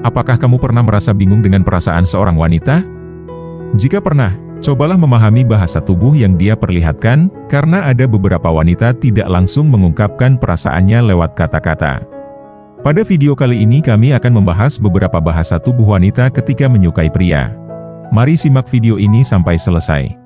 Apakah kamu pernah merasa bingung dengan perasaan seorang wanita? Jika pernah, cobalah memahami bahasa tubuh yang dia perlihatkan, karena ada beberapa wanita tidak langsung mengungkapkan perasaannya lewat kata-kata. Pada video kali ini kami akan membahas beberapa bahasa tubuh wanita ketika menyukai pria. Mari simak video ini sampai selesai.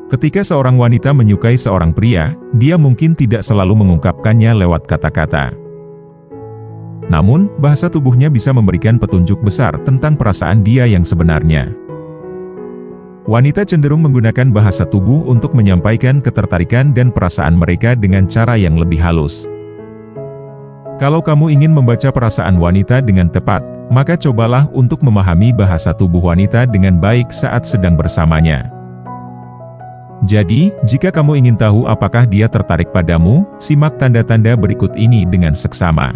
Ketika seorang wanita menyukai seorang pria, dia mungkin tidak selalu mengungkapkannya lewat kata-kata. Namun, bahasa tubuhnya bisa memberikan petunjuk besar tentang perasaan dia yang sebenarnya. Wanita cenderung menggunakan bahasa tubuh untuk menyampaikan ketertarikan dan perasaan mereka dengan cara yang lebih halus. Kalau kamu ingin membaca perasaan wanita dengan tepat, maka cobalah untuk memahami bahasa tubuh wanita dengan baik saat sedang bersamanya. Jadi, jika kamu ingin tahu apakah dia tertarik padamu, simak tanda-tanda berikut ini dengan seksama.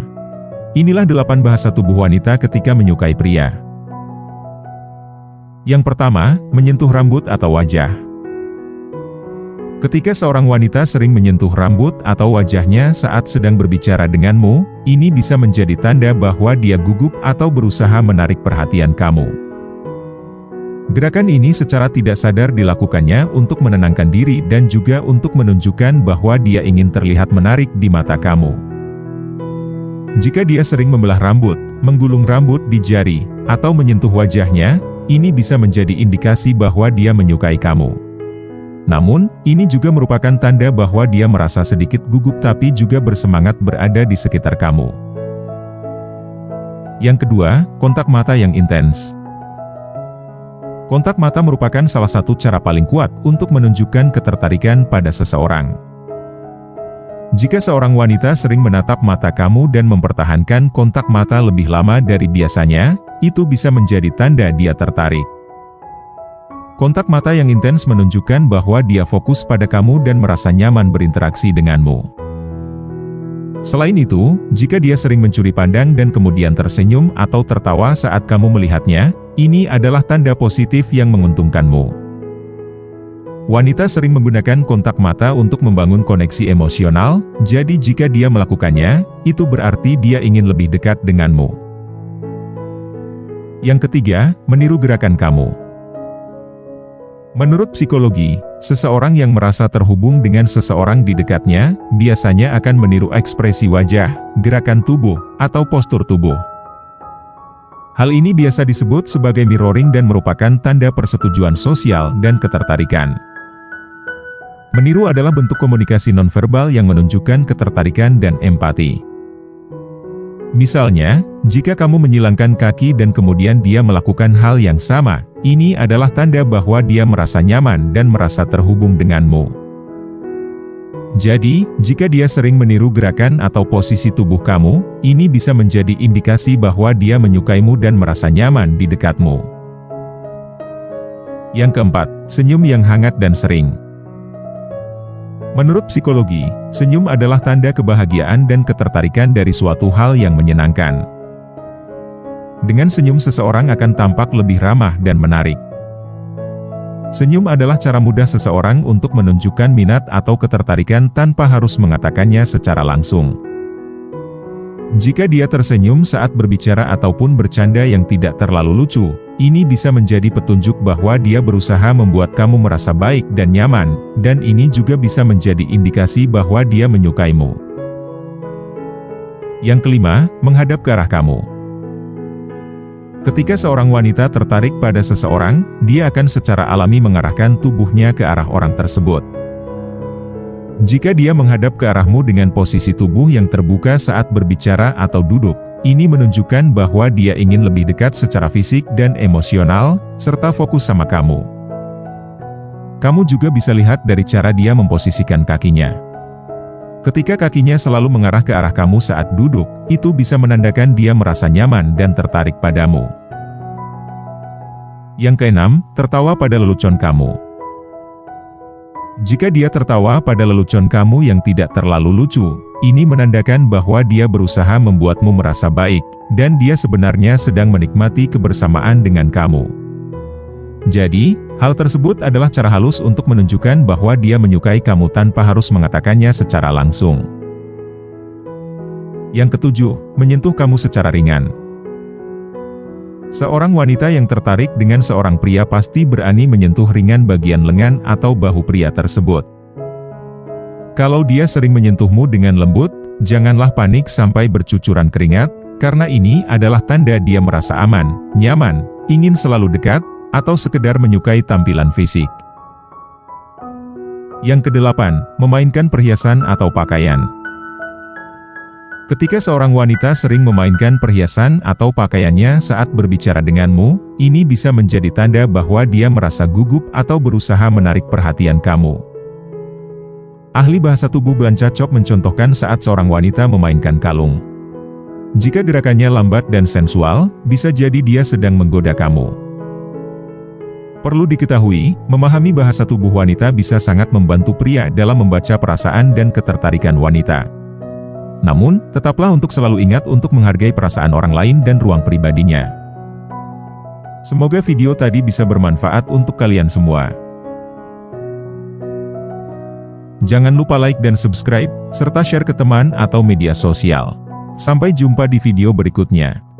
Inilah 8 bahasa tubuh wanita ketika menyukai pria. Yang pertama, menyentuh rambut atau wajah. Ketika seorang wanita sering menyentuh rambut atau wajahnya saat sedang berbicara denganmu, ini bisa menjadi tanda bahwa dia gugup atau berusaha menarik perhatian kamu. Gerakan ini secara tidak sadar dilakukannya untuk menenangkan diri dan juga untuk menunjukkan bahwa dia ingin terlihat menarik di mata kamu. Jika dia sering membelah rambut, menggulung rambut di jari, atau menyentuh wajahnya, ini bisa menjadi indikasi bahwa dia menyukai kamu. Namun, ini juga merupakan tanda bahwa dia merasa sedikit gugup tapi juga bersemangat berada di sekitar kamu. Yang kedua, kontak mata yang intens. Kontak mata merupakan salah satu cara paling kuat untuk menunjukkan ketertarikan pada seseorang. Jika seorang wanita sering menatap mata kamu dan mempertahankan kontak mata lebih lama dari biasanya, itu bisa menjadi tanda dia tertarik. Kontak mata yang intens menunjukkan bahwa dia fokus pada kamu dan merasa nyaman berinteraksi denganmu. Selain itu, jika dia sering mencuri pandang dan kemudian tersenyum atau tertawa saat kamu melihatnya, ini adalah tanda positif yang menguntungkanmu. Wanita sering menggunakan kontak mata untuk membangun koneksi emosional, jadi jika dia melakukannya, itu berarti dia ingin lebih dekat denganmu. Yang ketiga, meniru gerakan kamu. Menurut psikologi, seseorang yang merasa terhubung dengan seseorang di dekatnya, biasanya akan meniru ekspresi wajah, gerakan tubuh, atau postur tubuh. Hal ini biasa disebut sebagai mirroring dan merupakan tanda persetujuan sosial dan ketertarikan. Meniru adalah bentuk komunikasi nonverbal yang menunjukkan ketertarikan dan empati. Misalnya, jika kamu menyilangkan kaki dan kemudian dia melakukan hal yang sama, ini adalah tanda bahwa dia merasa nyaman dan merasa terhubung denganmu. Jadi, jika dia sering meniru gerakan atau posisi tubuh kamu, ini bisa menjadi indikasi bahwa dia menyukaimu dan merasa nyaman di dekatmu. Yang keempat, senyum yang hangat dan sering. Menurut psikologi, senyum adalah tanda kebahagiaan dan ketertarikan dari suatu hal yang menyenangkan. Dengan senyum seseorang akan tampak lebih ramah dan menarik. Senyum adalah cara mudah seseorang untuk menunjukkan minat atau ketertarikan tanpa harus mengatakannya secara langsung. Jika dia tersenyum saat berbicara ataupun bercanda yang tidak terlalu lucu, ini bisa menjadi petunjuk bahwa dia berusaha membuat kamu merasa baik dan nyaman, dan ini juga bisa menjadi indikasi bahwa dia menyukaimu. Yang kelima, menghadap ke arah kamu. Ketika seorang wanita tertarik pada seseorang, dia akan secara alami mengarahkan tubuhnya ke arah orang tersebut. Jika dia menghadap ke arahmu dengan posisi tubuh yang terbuka saat berbicara atau duduk, ini menunjukkan bahwa dia ingin lebih dekat secara fisik dan emosional, serta fokus sama kamu. Kamu juga bisa lihat dari cara dia memposisikan kakinya. Ketika kakinya selalu mengarah ke arah kamu saat duduk, itu bisa menandakan dia merasa nyaman dan tertarik padamu. Yang keenam, tertawa pada lelucon kamu. Jika dia tertawa pada lelucon kamu yang tidak terlalu lucu, ini menandakan bahwa dia berusaha membuatmu merasa baik, dan dia sebenarnya sedang menikmati kebersamaan dengan kamu. Jadi, Hal tersebut adalah cara halus untuk menunjukkan bahwa dia menyukai kamu tanpa harus mengatakannya secara langsung. Yang ketujuh, menyentuh kamu secara ringan. Seorang wanita yang tertarik dengan seorang pria pasti berani menyentuh ringan bagian lengan atau bahu pria tersebut. Kalau dia sering menyentuhmu dengan lembut, janganlah panik sampai bercucuran keringat, karena ini adalah tanda dia merasa aman, nyaman, ingin selalu dekat, atau sekedar menyukai tampilan fisik. Yang kedelapan, memainkan perhiasan atau pakaian. Ketika seorang wanita sering memainkan perhiasan atau pakaiannya saat berbicara denganmu, ini bisa menjadi tanda bahwa dia merasa gugup atau berusaha menarik perhatian kamu. Ahli bahasa tubuh Blanca Chop mencontohkan saat seorang wanita memainkan kalung. Jika gerakannya lambat dan sensual, bisa jadi dia sedang menggoda kamu. Perlu diketahui, memahami bahasa tubuh wanita bisa sangat membantu pria dalam membaca perasaan dan ketertarikan wanita. Namun, tetaplah untuk selalu ingat untuk menghargai perasaan orang lain dan ruang pribadinya. Semoga video tadi bisa bermanfaat untuk kalian semua. Jangan lupa like dan subscribe, serta share ke teman atau media sosial. Sampai jumpa di video berikutnya.